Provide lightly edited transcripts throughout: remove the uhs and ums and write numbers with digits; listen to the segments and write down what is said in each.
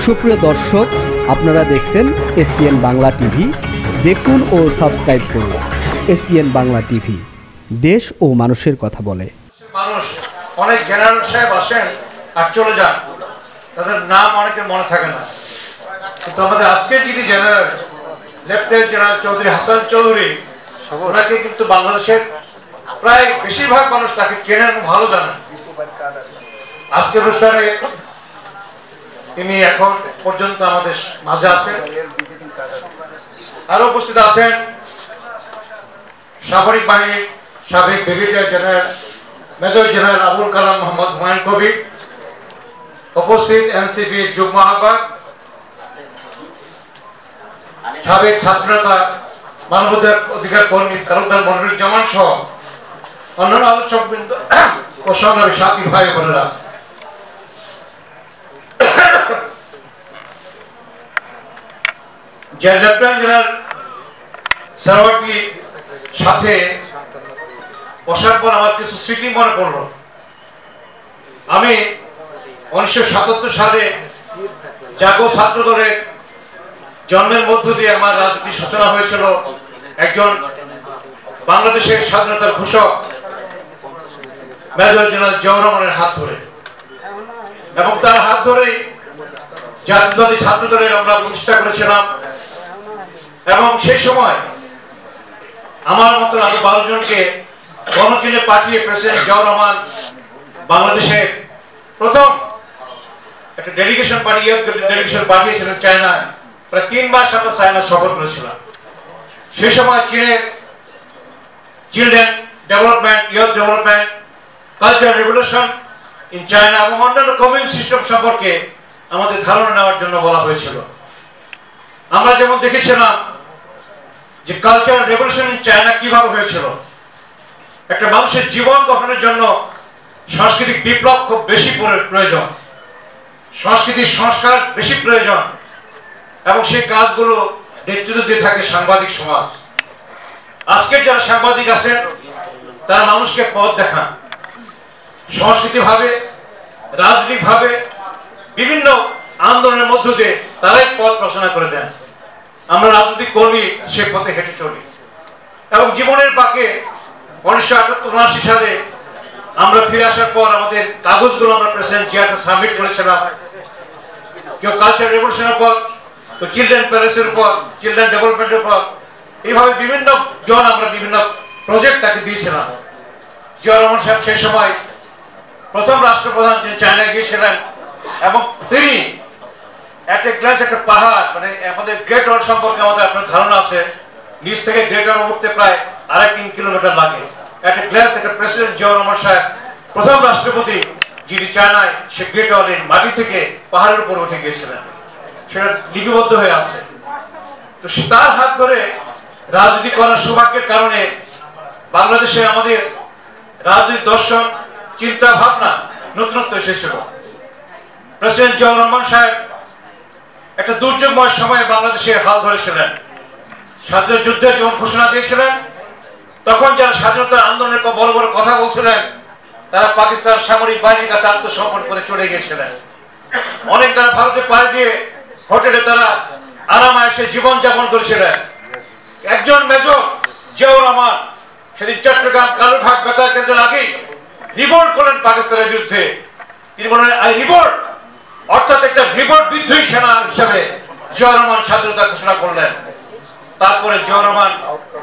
সুপ্রিয় দর্শক, আপনারা দেখছেন এসপিএন বাংলা টিভি। দেখুন ও সাবস্ক্রাইব করুন এসপিএন বাংলা টিভি, দেশ ও মানুষের কথা বলে। মানুষ অনেক জেনারেল সাহেব আসেন আর চলে যান, তাদের নাম অনেকের মনে থাকে না, কিন্তু আমাদের আজকের যিনি general lieutenant general Chowdhury Hasan Chowdhury, ওনাকে কিন্তু বাংলাদেশের প্রায় বেশিরভাগ মানুষ তাকে চেনেন এবং ভালো জানেন। আজকের অনুষ্ঠানে তিনি এখন পর্যন্ত আমাদের মাঝে আছেন। আরো উপস্থিত আছেন সামরিক বাহিনীর সাবেক brigadier general major general Abul Kalam Mohammad Humayun Kabir, উপস্থিত এনসিপি যুগ্ম আহ্বায়ক, সাবেক ছাত্রনেতা মানবাধিকার কর্মী তালুকদার মনিরুজ্জামান সহ অন্যান্য আলোচকবৃন্দ ও সংগ্রামী সাথী ভাই বোনেরা, যে লেফটেন্যান্ট জেনারেল সারোয়ারটি সাথে বসার পর আমার কিছু স্মৃতি মনে পড়লো। আমি 1977 সালে জাগো ছাত্র দলের জন্মের মধ্য দিয়ে আমার রাজনীতির সূচনা হয়েছিল একজন বাংলাদেশের স্বাধীনতার ঘোষক মেজর জেনারেল জিয়াউর রহমানের হাত ধরে, এবং তার হাত ধরেই জাতীয়তাবাদী ছাত্র দলের আমরা প্রতিষ্ঠা করেছিলাম। এবং সেই সময় আমার মতো আরো 12 জনকে গণচীনে পাঠিয়ে প্রেসিডেন্ট জিয়াউর রহমান বাংলাদেশের প্রথম একটা ডেলিগেশন পাঠিয়েছিলেন চায়নায়। প্রায় 3 মাস আমরা চায়না সফর করেছিলাম। সেই সময় চীনের children development, youth development, culture revolution in China এবং অন্যান্য কমিউনিটি সিস্টেম সম্পর্কে আমাদের ধারণা নেওয়ার জন্য বলা হয়েছিল। আমরা যেমন দেখেছিলাম যে কালচার রেভলিউশন ইন চায়না কিভাবে হয়েছিল। একটা মানুষের জীবন গঠনের জন্য সাংস্কৃতিক বিপ্লব খুব বেশি প্রয়োজন, সাংস্কৃতিক সংস্কার বেশি প্রয়োজন, এবং সেই কাজগুলো নেতৃত্ব দিয়ে থাকে সাংবাদিক সমাজ। আজকের যারা সাংবাদিক আছেন তারা মানুষকে পথ দেখান, সংস্কৃতি ভাবে, রাজনৈতিক ভাবে বিভিন্ন আন্দোলনের মধ্য দিয়ে তারাই পথ রচনা করে দেন। আমরা রাজনৈতিক কর্মী সে পথে হেঁটে চলি। এবং জীবনের বাঁকে 1978 সালে আমরা ফিরে আসার পর আমাদের কাগজগুলো আমরা প্রেসিডেন্ট জিয়াকে সাবমিট করেছিলাম। কেউ কালচার রেভলিউশনের উপর, তো চিলড্রেন প্যালেসের উপর, চিলড্রেন ডেভেলপমেন্টের উপর, এইভাবে বিভিন্ন জন আমরা বিভিন্ন প্রজেক্ট তাকে দিয়েছিলাম। জিয়াউর রহমান সাহেব সেই সময় প্রথম রাষ্ট্রপ্রধান যিনি চায়নায় গিয়েছিলেন, এবং তিনি একটা পাহাড়, মানে আমাদের গ্রেট ওয়াল সম্পর্কে আমাদের আপনার ধারণা আছে, নিচ থেকে গ্রেট ওয়াল উঠতে প্রায় 3.5 কিলোমিটার লাগে। একটা প্রেসিডেন্ট জিয়াউর রহমান সাহেব প্রথম রাষ্ট্রপতি যিনি চায়নায় সে গ্রেট ওয়ালের মাটি থেকে পাহাড়ের উপর উঠে গিয়েছিলেন, সেটা লিপিবদ্ধ হয়ে আছে। তো তার হাত ধরে রাজনীতি করার সৌভাগ্যের কারণে বাংলাদেশে আমাদের রাজনৈতিক দর্শন, চিন্তা ভাবনা নতুনত্ব এসেছিল। প্রেসিডেন্ট জিয়াউর রহমান সাহেব একটা দুর্যোগময় সময়ে বাংলাদেশে হাল ধরেছিলেন। স্বাধীনতা যুদ্ধের যখন ঘোষণা দিয়েছিলেন, তখন যারা স্বাধীনতার আন্দোলনের বড় বড় কথা বলছিলেন তারা পাকিস্তান সামরিক বাহিনীর কাছে আত্মসমর্পণ করে চলে গিয়েছিলেন। অনেক তারা ভারতে পাড়ি দিয়ে হোটেলে তারা আরামায়েশে জীবন যাপন করেছিলেন। একজন মেজর জিয়াউর রহমান সেদিন চট্টগ্রাম কালুরঘাট বেতার কেন্দ্রের আগেই রিভোল্ট করলেন পাকিস্তানের বিরুদ্ধে। তিনি বলেন আই রিভোল্ট, অর্থাৎ একটা রিভোল্ট বিদ্রোহী সেনা হিসেবে জিয়াউর রহমান স্বাধীনতা ঘোষণা করলেন। তারপরে জিয়াউর রহমান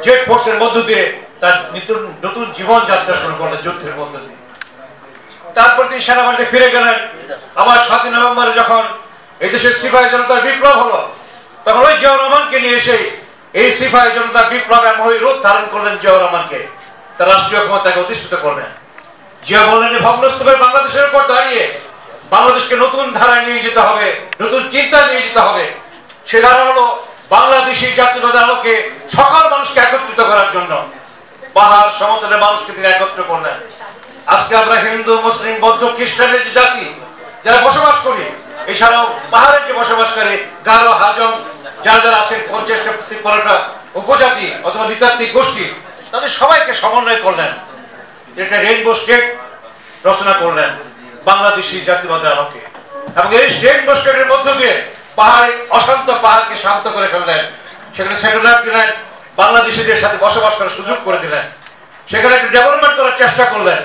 জেড ফোর্সের মধ্য দিয়ে তার নতুন জীবন যাত্রা শুরু করলেন যুদ্ধের মধ্য দিয়ে। তারপর তিনি সেনাবাহিনীতে ফিরে গেলেন। আবার 7 নভেম্বরে যখন এই দেশের সিপাহী জনতার বিপ্লব হলো, তখন ওই জিয়াউর রহমানকে নিয়ে এসে এই সিপাহী জনতার বিপ্লব এমন রূপ ধারণ করলেন জিয়াউর রহমানকে, তার রাষ্ট্রীয় ক্ষমতাকে অধিষ্ঠিত করলেন। জিয়া বললেন যে ভগ্নস্তূপের বাংলাদেশের উপর দাঁড়িয়ে বাংলাদেশকে নতুন ধারায় নিয়ে যেতে হবে, নতুন চিন্তা নিয়ে যেতে হবে। সে ধারা হলো বাংলাদেশী জাতীয়তার আলোকে সকল মানুষকে একত্রিত করার জন্য। পাহাড় সমতলের মানুষকে তিনি একত্র করলেন। আজকে আমরা হিন্দু, মুসলিম, বৌদ্ধ, খ্রিস্টানের যে জাতি যারা বসবাস করি, এছাড়াও পাহাড়ের যে বসবাসকারী গারো, হাজং, যারা যারা আছেন 50টা উপজাতি অথবা নৃতাত্ত্বিক গোষ্ঠী, তাদের সবাইকে সমন্বয় করলেন, একটা রেইনবো স্টেট রচনা করলেন। বাংলাদেশি জাতীয়তাবাদের আলোকে। এবং এই রেইন বস্কেটের মধ্য দিয়ে পাহাড়ে অশান্ত পাহাড়কে শান্ত করে ফেললেন, সেখানে সেটেলাইট দিলেন, বাংলাদেশিদের সাথে বসবাস করার সুযোগ করে দিলেন, সেখানে একটা ডেভেলপমেন্ট করার চেষ্টা করলেন।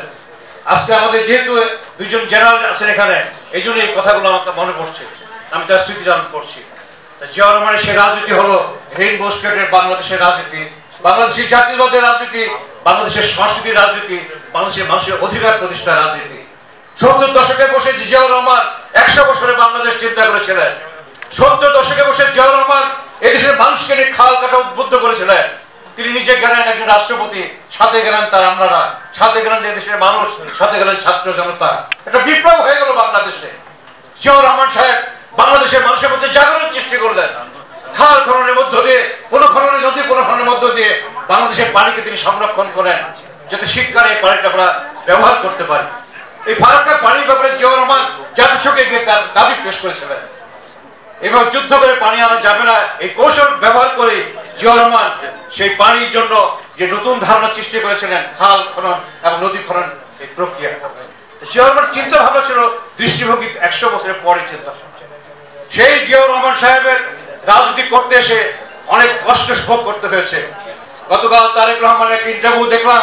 আজকে আমাদের যেহেতু দুইজন জেনারেল আছেন এখানে, এই জন্য এই কথাগুলো আমাকে মনে পড়ছে, আমি তার স্মৃতি জানতে করছি। জিয়াউর রহমানের সেই রাজনীতি হলো রেইন বস্কেটের বাংলাদেশের রাজনীতি, বাংলাদেশের জাতীয়তাবাদের রাজনীতি, বাংলাদেশের সংস্কৃতির রাজনীতি, বাংলাদেশের মানুষের অধিকার প্রতিষ্ঠার রাজনীতি। 70 দশকে বসে জিয়াউর রহমান 100 বছরে বাংলাদেশ চিন্তা করেছিলেন। 70 দশকে বসে জিয়াউর রহমান এদেশের মানুষকে নিয়ে খাল কাটা উদ্বুদ্ধ করেছিলেন। তিনি নিজে গেলেন একজন রাষ্ট্রপতি, সাথে গেলেন তার আমলারা, সাথে গেলেন দেশের মানুষ, সাথে গেলেন ছাত্র জনতা। একটা বিপ্লব হয়ে গেল বাংলাদেশে। জিয়াউর রহমান সাহেব বাংলাদেশের মানুষের মধ্যে জাগরণ সৃষ্টি করলেন। খাল খননের মধ্য দিয়ে, কোন খননের নদী, কোন খননের মধ্য দিয়ে বাংলাদেশের পানিকে তিনি সংরক্ষণ করেন, যাতে শীতকালে এই পানিটা আমরা ব্যবহার করতে পারি। এই ফারাক্কা পানির ব্যাপারে জিয়াউর রহমান জাতিসংঘে গিয়ে তার দাবি পেশ করেছিলেন। এবং যুদ্ধ করে পানি আনা যাবে না, এই কৌশল ব্যবহার করে জিয়াউর রহমান সেই পানির জন্য যে নতুন ধারণা সৃষ্টি করেছিলেন, খাল খনন এবং নদী খনন এই প্রক্রিয়া। জিয়াউর রহমান চিন্তা ভাবনা ছিল দৃষ্টিভঙ্গি 100 বছরের পরে চিন্তা। সেই জিয়াউর রহমান সাহেবের রাজনীতি করতে এসে অনেক কষ্ট ভোগ করতে হয়েছে। গতকাল তারেক রহমানের একটা ইন্টারভিউ দেখলাম,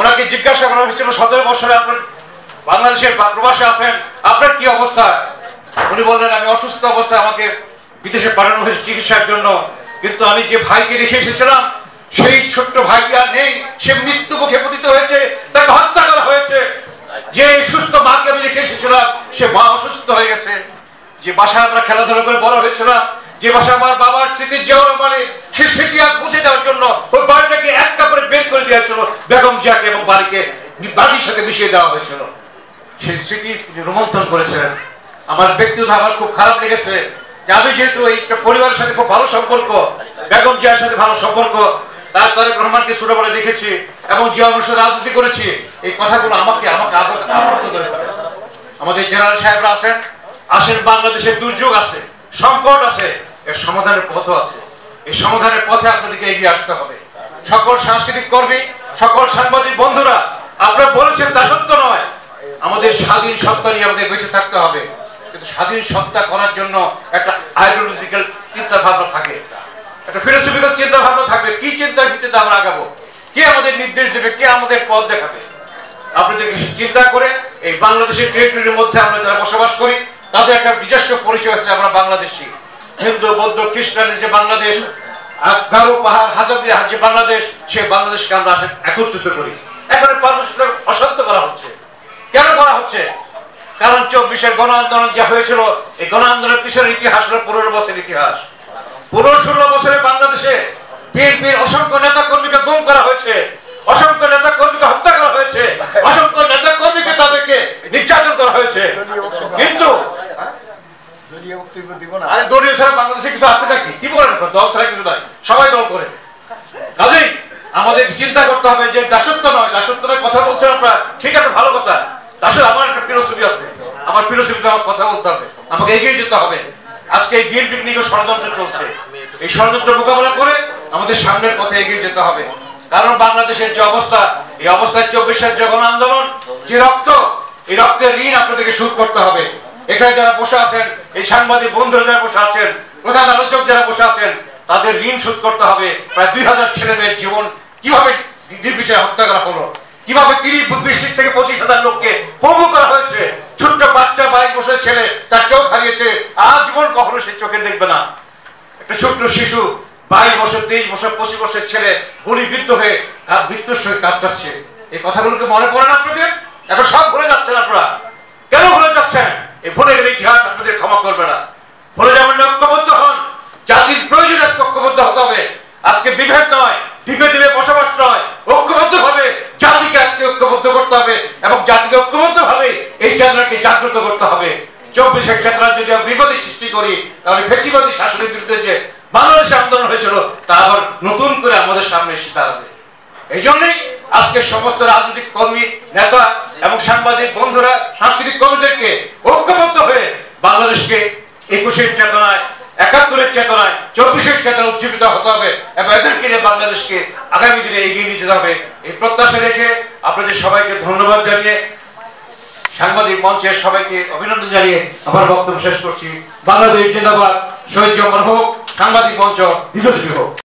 ওনাকে জিজ্ঞাসা করা হয়েছিল 17 বছরে আপনার বাংলাদেশের প্রবাসে আছেন, আপনার কি অবস্থা? উনি বললেন, আমি অসুস্থ অবস্থায় আমাকে বিদেশে পাঠানো হয়েছে চিকিৎসার জন্য, কিন্তু আমি যে ভাইকে রেখে এসেছিলাম সেই ছোট্ট ভাইটি আর নেই, সে মৃত্যু মুখে পতিত হয়েছে, তাকে হত্যা করা হয়েছে। যে সুস্থ মাকে আমি রেখে এসেছিলাম সে মা অসুস্থ হয়ে গেছে। যে বাসায় আমরা খেলাধুলা করে বড় হয়েছিলাম, যে বাসায় আমার বাবার স্মৃতি জিয়াউর রহমানের, সেই স্মৃতি আজ মুছে দেওয়ার জন্য ওই বাড়িটাকে এক কাপড়ে বের করে দেওয়া হয়েছিল বেগম জিয়াকে, এবং বাড়িকে বাড়ির সাথে মিশিয়ে দেওয়া হয়েছিল। সেই স্মৃতি তিনি রোমন্থন করেছিলেন। আমার ব্যক্তিগত আমার খুব খারাপ লেগেছে যে আমি যেহেতু এই পরিবারের সাথে খুব ভালো সম্পর্ক, বেগম জিয়ার সাথে ভালো সম্পর্ক, তারেক রহমানকে ছোটবেলায় দেখেছি এবং জিয়াউর রহমানের সাথে রাজনীতি করেছি, এই কথাগুলো আমাকে আপ্লুত করে ফেলে। আমাদের জেনারেল সাহেবরা আসেন, বাংলাদেশের দুর্যোগ আছে, সংকট আছে, এর সমাধানের পথও আছে। এই সমাধানের পথে আপনাদেরকে এগিয়ে আসতে হবে। সকল সাংস্কৃতিক কর্মী, সকল সাংবাদিক বন্ধুরা, আপনারা বলেছেন দাসত্ব নয়, আমাদের স্বাধীন সত্তা নিয়ে আমাদের বেঁচে থাকতে হবে। কিন্তু স্বাধীন সত্তা করার জন্য একটা আইডিওলজিক্যাল চিন্তা ভাবনা থাকে, একটা ফিলোসফিক্যাল চিন্তা ভাবনা থাকবে। কি চিন্তার ভিত্তিতে আমরা আগাবো, কে আমাদের নির্দেশ দেবে, কে আমাদের পথ দেখাবে। আপনাদেরকে চিন্তা করে এই বাংলাদেশের টেরিটরির মধ্যে আমরা যারা বসবাস করি তাদের একটা নিজস্ব পরিচয় আছে, আমরা বাংলাদেশি। হিন্দু, বৌদ্ধ, খ্রিস্টানের যে বাংলাদেশ, গারো পাহাড়, হাজারদুয়ারি যে বাংলাদেশ, সেই বাংলাদেশকে আমরা একত্রিত করি। এখন পারমিশন অসাধ্য করা হচ্ছে। কেন করা হচ্ছে? কারণ 24-এর গণ আন্দোলন যা হয়েছিল, এই গণ আন্দোলনের পিছনের ইতিহাস হলো 15 বছরের ইতিহাস। 15-16 বছরে বাংলাদেশে বিএনপির অসংখ্য নেতা কর্মীকে গুম করা হয়েছে, অসংখ্য নেতা কর্মীকে হত্যা করা হয়েছে, অসংখ্য নেতা কর্মীকে তাদেরকে নির্যাতন করা হয়েছে। কিন্তু দলীয় ছাড়া বাংলাদেশে কিছু আছে নাকি? কি বলেন? দল ছাড়া কিছু নাই, সবাই দল করে। কাজেই আমাদের চিন্তা করতে হবে যে দাসত্ব নয়, দাসত্ব নয় কথা বলছেন আপনারা, ঠিক আছে, ভালো কথা। আসলে আমার একটা ফিলোসফি আছে, আমার ফিলোসফিতে আমার কথা বলতে হবে, আমাকে এগিয়ে যেতে হবে। আজকে এই বিএনপি নিয়ে ষড়যন্ত্র চলছে, এই ষড়যন্ত্র মোকাবেলা করে আমাদের সামনের পথে এগিয়ে যেতে হবে। কারণ বাংলাদেশের যে অবস্থা, এই অবস্থায় 24-এর যে গণ আন্দোলন, যে রক্ত, এই রক্তের ঋণ আপনাদেরকে শোধ করতে হবে। এখানে যারা বসে আছেন, এই সাংবাদিক বন্ধুরা যারা বসে আছেন, প্রধান আলোচক যারা বসে আছেন, তাদের ঋণ শোধ করতে হবে। প্রায় 2000 ছেলে মেয়ের জীবন কিভাবে নির্বিচারে হত্যা করা হলো, কিভাবে 30-20 থেকে 25,000 লোককে পঙ্গু করা হয়েছে। ছোট্ট বাচ্চা 22 বছরের ছেলে তার চোখ হারিয়েছে, আজীবন কখনো সে চোখে দেখবে না। একটা ছোট্ট শিশু 22 বছর, 23 বছর, 25 বছরের ছেলে গুলিবিদ্ধ হয়ে মৃত্যুর সঙ্গে কাজ করছে। এই কথাগুলোকে মনে পড়ে না আপনাদের? এখন সব ভুলে যাচ্ছেন আপনারা। কেন ভুলে যাচ্ছেন? এই ভুলে গেলে ইতিহাস আপনাদের ক্ষমা করবে না। ভুলে যাবেন না, ঐক্যবদ্ধ হন। জাতির প্রয়োজনে ঐক্যবদ্ধ হতে হবে। আজকে বিভেদ নয়, দ্বীপে দ্বীপে বসবাস নয়, ঐক্যবদ্ধ ভাবে জাতিকে আজকে ঐক্যবদ্ধ করতে হবে এবং জাতিকে ঐক্যবদ্ধ ভাবে এই চেতনাকে জাগ্রত করতে হবে। 24-এর চেতনা যদি আমরা বিপদে সৃষ্টি করি, তাহলে ফ্যাসিবাদী শাসনের বিরুদ্ধে যে বাংলাদেশে আন্দোলন হয়েছিল তা আবার নতুন করে আমাদের সামনে এসে দাঁড়াবে। এই জন্যই আজকে সমস্ত রাজনৈতিক কর্মী, নেতা এবং সাংবাদিক বন্ধুরা, সাংস্কৃতিক কর্মীদেরকে ঐক্যবদ্ধ হয়ে বাংলাদেশকে 21-এর চেতনায়, 71-এর চেতনায়, 24-এর চেতনায় উজ্জীবিত হতে হবে এবং এদেরকে নিয়ে বাংলাদেশকে আগামী দিনে এগিয়ে নিয়ে যেতে হবে। এই প্রত্যাশা রেখে আপনাদের সবাইকে ধন্যবাদ জানিয়ে সাংবাদিক মঞ্চের সবাইকে অভিনন্দন জানিয়ে আমার বক্তব্য শেষ করছি। বাংলাদেশ জিন্দাবাদ, শহীদ জিয়া অমর হোক, সাংবাদিক মঞ্চ দীর্ঘজীবী হোক।